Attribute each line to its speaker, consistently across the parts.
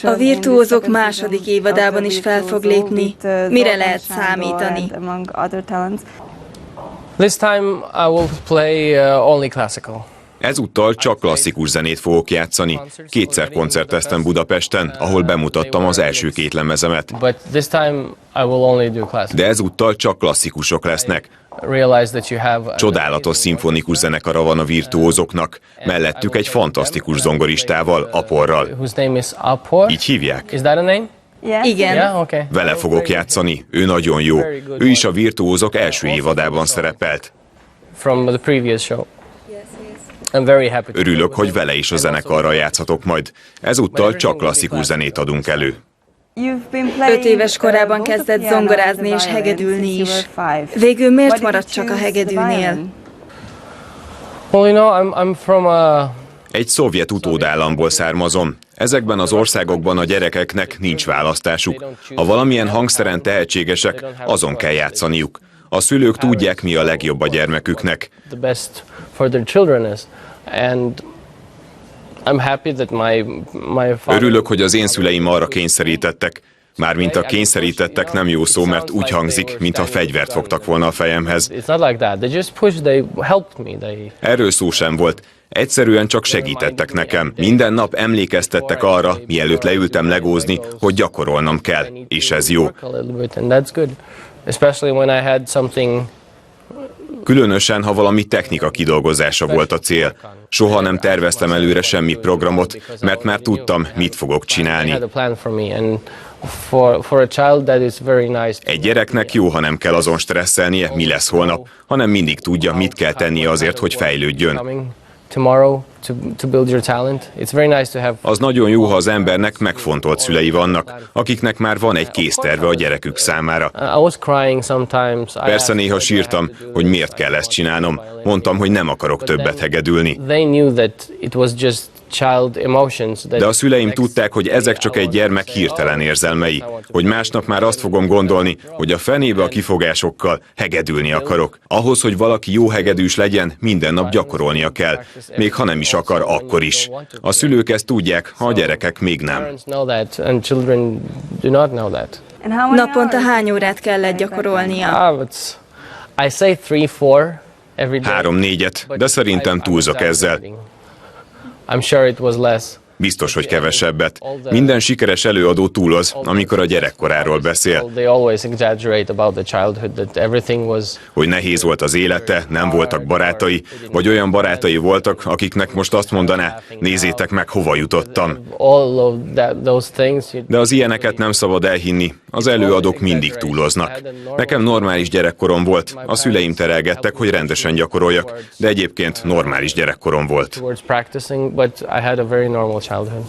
Speaker 1: A Virtuózok második évadában is fel fog lépni. Mire lehet számítani?
Speaker 2: This time I will play only classical.
Speaker 3: Ezúttal csak klasszikus zenét fogok játszani. Kétszer koncerteztem Budapesten, ahol bemutattam az első két lemezemet.
Speaker 2: But this time I will only do classical.
Speaker 3: De ezúttal csak klasszikusok lesznek.
Speaker 2: Realize that you have
Speaker 3: Csodálatos szimfonikus zenekara van a Virtuózoknak. Mellettük egy fantasztikus zongoristával, Aporral.
Speaker 2: Whose name is Apor?
Speaker 3: Így hívják.
Speaker 2: Is that a name?
Speaker 1: Igen.
Speaker 2: Yeah, okay.
Speaker 3: Vele fogok játszani, ő nagyon jó. Ő is a Virtuózok első évadában szerepelt.
Speaker 2: From the previous show. I'm very happy.
Speaker 3: Örülök, hogy vele is a zenekarral játszhatok majd. Ezúttal csak klasszikus zenét adunk elő.
Speaker 1: 5 éves korában kezdett zongorázni és hegedülni is. Végül miért maradt csak a hegedűnél?
Speaker 2: Well, you know, I'm from a
Speaker 3: Egy szovjet utódállamból származom. Ezekben az országokban a gyerekeknek nincs választásuk. Ha valamilyen hangszeren tehetségesek, azon kell játszaniuk. A szülők tudják, mi a legjobb a gyermeküknek.
Speaker 2: the best for their children is, and I'm happy that my father.
Speaker 3: Örülök, hogy az én szüleim arra kényszerítettek. Mármint a kényszerítettek nem jó szó, mert úgy hangzik, mintha fegyvert fogtak volna a fejemhez.
Speaker 2: It's not like that. They just pushed. They helped me. They.
Speaker 3: Erről szó sem volt. Egyszerűen csak segítettek nekem. Minden nap emlékeztettek arra, mielőtt leültem legózni, hogy gyakorolnom kell, és ez jó.
Speaker 2: Work a little bit, and that's good. Especially when I had something.
Speaker 3: Különösen, ha valami technika kidolgozása volt a cél. Soha nem terveztem előre semmi programot, mert már tudtam, mit fogok
Speaker 2: I
Speaker 3: csinálni.
Speaker 2: had a plan for me, and for a child that is very nice.
Speaker 3: Egy gyereknek jó, ha nem kell azon stresszelnie, mi lesz holnap, hanem mindig tudja, mit kell tennie azért, hogy fejlődjön.
Speaker 2: Coming tomorrow to build your talent. It's very nice to have.
Speaker 3: Az nagyon jó, ha az embernek megfontolt szülei vannak, akiknek már van egy készterve a gyerekük számára.
Speaker 2: I was crying sometimes.
Speaker 3: Persze néha sírtam, hogy miért kell ezt csinálnom. Mondtam, hogy nem akarok többet hegedülni.
Speaker 2: They knew that it was just child emotions.
Speaker 3: De a szüleim tudták, hogy ezek csak egy gyermek hirtelen érzelmei, hogy másnap már azt fogom gondolni, hogy a fenébe a kifogásokkal hegedülni akarok. Ahhoz, hogy valaki jó hegedűs legyen, minden nap gyakorolnia kell, még ha nem is akar, akkor is. A szülők ezt tudják, ha a gyerekek még nem.
Speaker 2: Parents know that, and children do not know that.
Speaker 1: Naponta hány órát kellett gyakorolnia?
Speaker 2: I say 3-4 every day.
Speaker 3: 3-4-et, de szerintem túlzok ezzel.
Speaker 2: I'm sure it was less.
Speaker 3: Biztos, hogy kevesebbet. Minden sikeres előadó túloz, amikor a gyerekkoráról beszél.
Speaker 2: They always exaggerate about the childhood, that everything was.
Speaker 3: Hogy nehéz volt az élete, nem voltak barátai, vagy olyan barátai voltak, akiknek most azt mondaná, nézzétek meg, hova jutottam.
Speaker 2: All of those things.
Speaker 3: De az ilyeneket nem szabad elhinni, az előadók mindig túloznak. Nekem normális gyerekkorom volt, a szüleim terelgettek, hogy rendesen gyakoroljak, de egyébként normális gyerekkorom volt.
Speaker 2: Towards practicing, but I had a very normal childhood.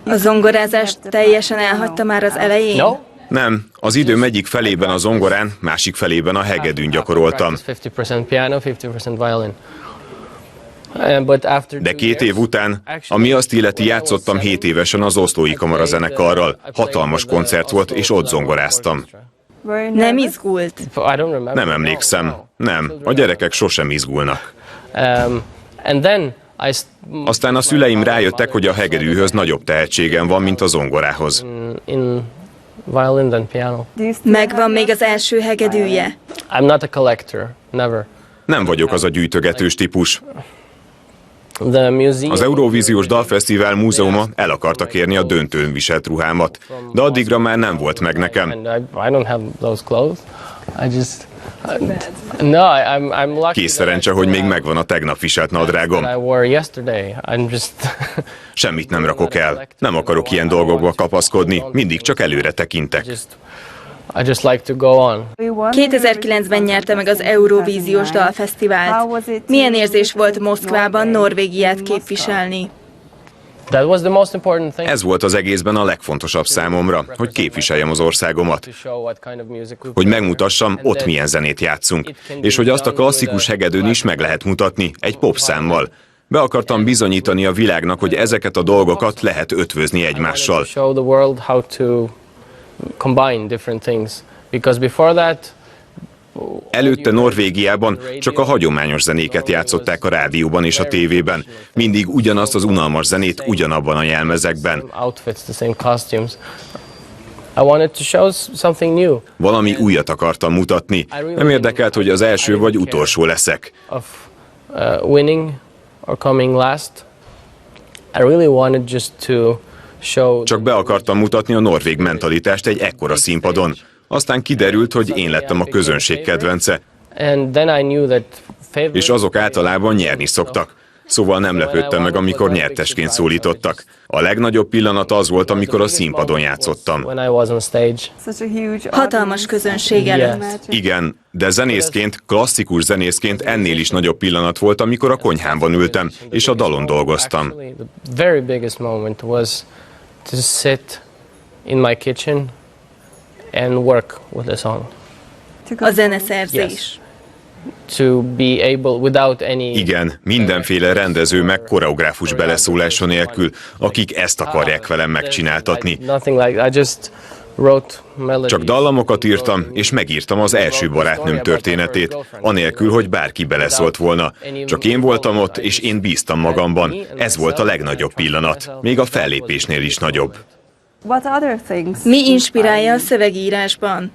Speaker 1: A zongorázást teljesen elhagyta már az elején?
Speaker 2: No.
Speaker 3: Nem, az időm egyik felében a zongorán, másik felében a hegedűn gyakoroltam.
Speaker 2: 50% piano, 50% violin. But after
Speaker 3: De 2 év után, ami azt illeti, játszottam 7 évesen az Oszlói Kamarazenekarral. Hatalmas koncert volt, és ott zongoráztam.
Speaker 1: Nem izgult?
Speaker 2: I don't remember.
Speaker 3: Nem emlékszem. Nem, a gyerekek sosem izgulnak.
Speaker 2: And then
Speaker 3: Aztán a szüleim rájöttek, hogy a hegedűhöz nagyobb tehetségem van, mint a zongorához.
Speaker 2: in violin than piano.
Speaker 1: Megvan még az első hegedűje?
Speaker 2: I'm not a collector, never.
Speaker 3: Nem vagyok az a gyűjtögetős típus.
Speaker 2: The museum.
Speaker 3: Az Eurovíziós Dalfesztivál múzeuma el akarta kérni a döntőn viselt ruhámat, de addigra már nem volt meg nekem.
Speaker 2: And I don't have those clothes. I just. No, I'm lucky.
Speaker 3: Kész szerencse, hogy még megvan a tegnap viselt nadrágom.
Speaker 2: I wore yesterday. I'm just.
Speaker 3: Semmit nem rakok el. Nem akarok ilyen dolgokba kapaszkodni, mindig csak előre tekintek.
Speaker 2: I just like to go on.
Speaker 1: 2009-ben nyerte meg az Eurovíziós Dalfesztivált. Milyen érzés volt Moszkvában Norvégiát képviselni?
Speaker 2: That was the most important thing.
Speaker 3: Ez volt az egészben a legfontosabb számomra, hogy képviseljem az országomat,
Speaker 2: To show what kind of music we
Speaker 3: hogy megmutassam, ott milyen zenét játszunk, és hogy azt a klasszikus hegedűn is meg lehet mutatni egy popszámmal. Be akartam bizonyítani a világnak, hogy ezeket a dolgokat lehet ötvözni egymással.
Speaker 2: To show the world how to combine different things, because before that
Speaker 3: Előtte Norvégiában csak a hagyományos zenéket játszották a rádióban és a tévében. Mindig ugyanazt az unalmas zenét ugyanabban a jelmezekben. Valami újat akartam mutatni. Nem érdekelt, hogy az első vagy utolsó leszek. Csak be akartam mutatni a norvég mentalitást egy ekkora színpadon. Aztán kiderült, hogy én lettem a közönség kedvence. És azok általában nyerni szoktak. Szóval nem lepődtem meg, amikor nyertesként szólítottak. A legnagyobb pillanat az volt, amikor a színpadon játszottam.
Speaker 1: Hatalmas közönség előtt.
Speaker 3: Igen, de zenészként, klasszikus zenészként ennél is nagyobb pillanat volt, amikor a konyhámban ültem, és a dalon dolgoztam.
Speaker 1: A zeneszerzés.
Speaker 3: Igen, mindenféle rendező meg koreográfus beleszólása nélkül, akik ezt akarják velem megcsináltatni. Csak dallamokat írtam, és megírtam az első barátnőm történetét, anélkül, hogy bárki beleszólt volna. Csak én voltam ott, és én bíztam magamban. Ez volt a legnagyobb pillanat, még a fellépésnél is nagyobb.
Speaker 1: Mi inspirálja a szövegírásban?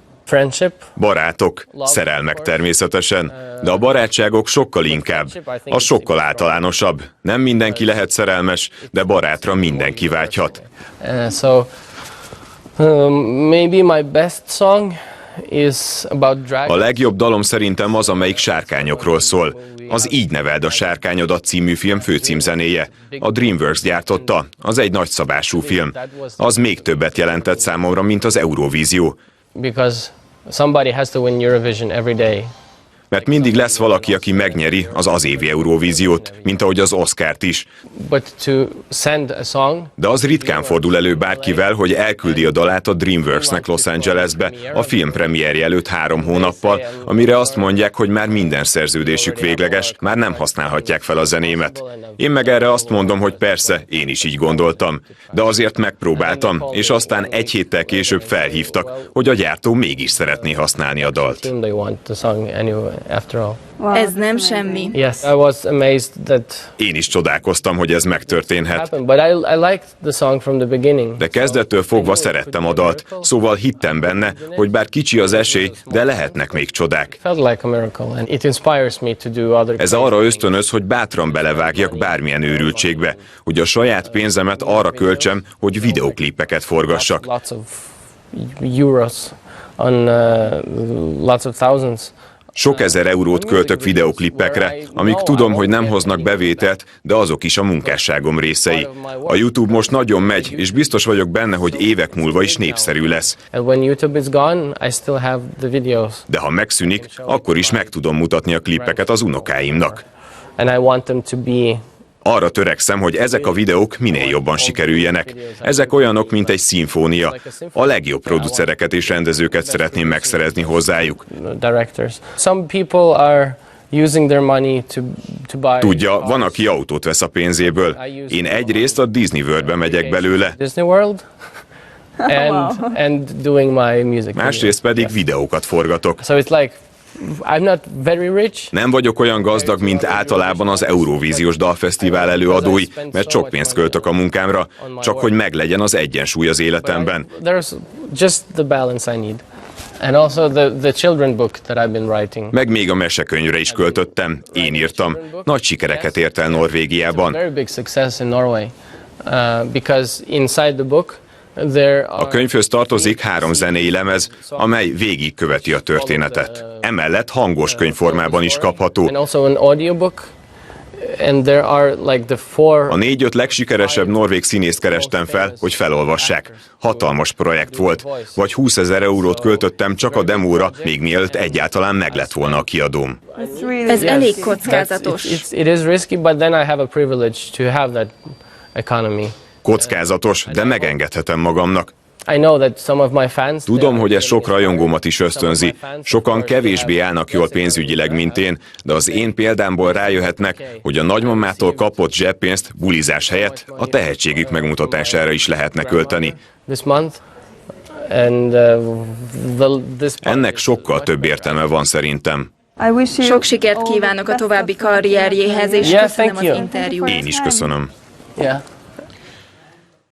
Speaker 3: Barátok, szerelmek természetesen, de a barátságok sokkal inkább, az sokkal általánosabb. Nem mindenki lehet szerelmes, de barátra mindenki vágyhat. A legjobb dalom szerintem az, amelyik sárkányokról szól. Az Így neveld a sárkányodat című film főcímzenéje. A DreamWorks gyártotta, az egy nagyszabású film. Az még többet jelentett számomra, mint az Eurovízió. Mert mindig lesz valaki, aki megnyeri az évi Eurovíziót, mint ahogy az Oscart is. De az ritkán fordul elő bárkivel, hogy elküldi a dalát a DreamWorksnek Los Angelesbe a film premierje előtt 3 hónappal, amire azt mondják, hogy már minden szerződésük végleges, már nem használhatják fel a zenémet. Én meg erre azt mondom, hogy persze, én is így gondoltam. De azért megpróbáltam, és aztán 1 héttel később felhívtak, hogy a gyártó mégis szeretné használni a dalt.
Speaker 1: Ez nem semmi.
Speaker 3: Én is csodálkoztam, hogy ez megtörténhet. De kezdettől fogva szerettem a dalt, szóval hittem benne, hogy bár kicsi az esély, de lehetnek még csodák. Ez arra ösztönöz, hogy bátran belevágjak bármilyen őrültségbe, hogy a saját pénzemet arra költsem, hogy videóklipeket forgassak. Sok ezer eurót költök videoklippekre, amik tudom, hogy nem hoznak bevételt, de azok is a munkásságom részei. A YouTube most nagyon megy, és biztos vagyok benne, hogy évek múlva is népszerű lesz. De ha megszűnik, akkor is meg tudom mutatni a klippeket az unokáimnak. Arra törekszem, hogy ezek a videók minél jobban sikerüljenek. Ezek olyanok, mint egy szimfónia. A legjobb producereket és rendezőket szeretném megszerezni hozzájuk. Tudja, van, aki autót vesz a pénzéből. Én egyrészt a Disney Worldbe megyek belőle. Másrészt pedig videókat forgatok. Nem vagyok olyan gazdag, mint általában az Eurovíziós Dalfesztivál előadói, mert sok pénzt költök a munkámra, csak hogy meglegyen az egyensúly az életemben. Meg még a mesekönyvre is költöttem, én írtam. Nagy sikereket ért el Norvégiában. A könyvhöz tartozik 3 zenei lemez, amely végigköveti a történetet. Emellett hangos könyvformában is kapható. A 4-5 legsikeresebb norvég színészt kerestem fel, hogy felolvassák. Hatalmas projekt volt. Vagy 20 000 eurót költöttem csak a demóra, még mielőtt egyáltalán meg lett volna a kiadóm.
Speaker 1: Ez elég kockázatos.
Speaker 3: Kockázatos, de megengedhetem magamnak. Tudom, hogy ez sok rajongómat is ösztönzi. Sokan kevésbé állnak jól pénzügyileg, mint én, de az én példámból rájöhetnek, hogy a nagymamától kapott zseppénzt bulizás helyett a tehetségük megmutatására is lehetne költeni.
Speaker 2: And
Speaker 3: Ennek sokkal több értelme van szerintem.
Speaker 1: Sok sikert kívánok a további karrierjéhez, és
Speaker 2: Yeah,
Speaker 1: köszönöm
Speaker 2: thank
Speaker 1: az
Speaker 2: you.
Speaker 1: interjút.
Speaker 3: Én is köszönöm.
Speaker 2: Yeah.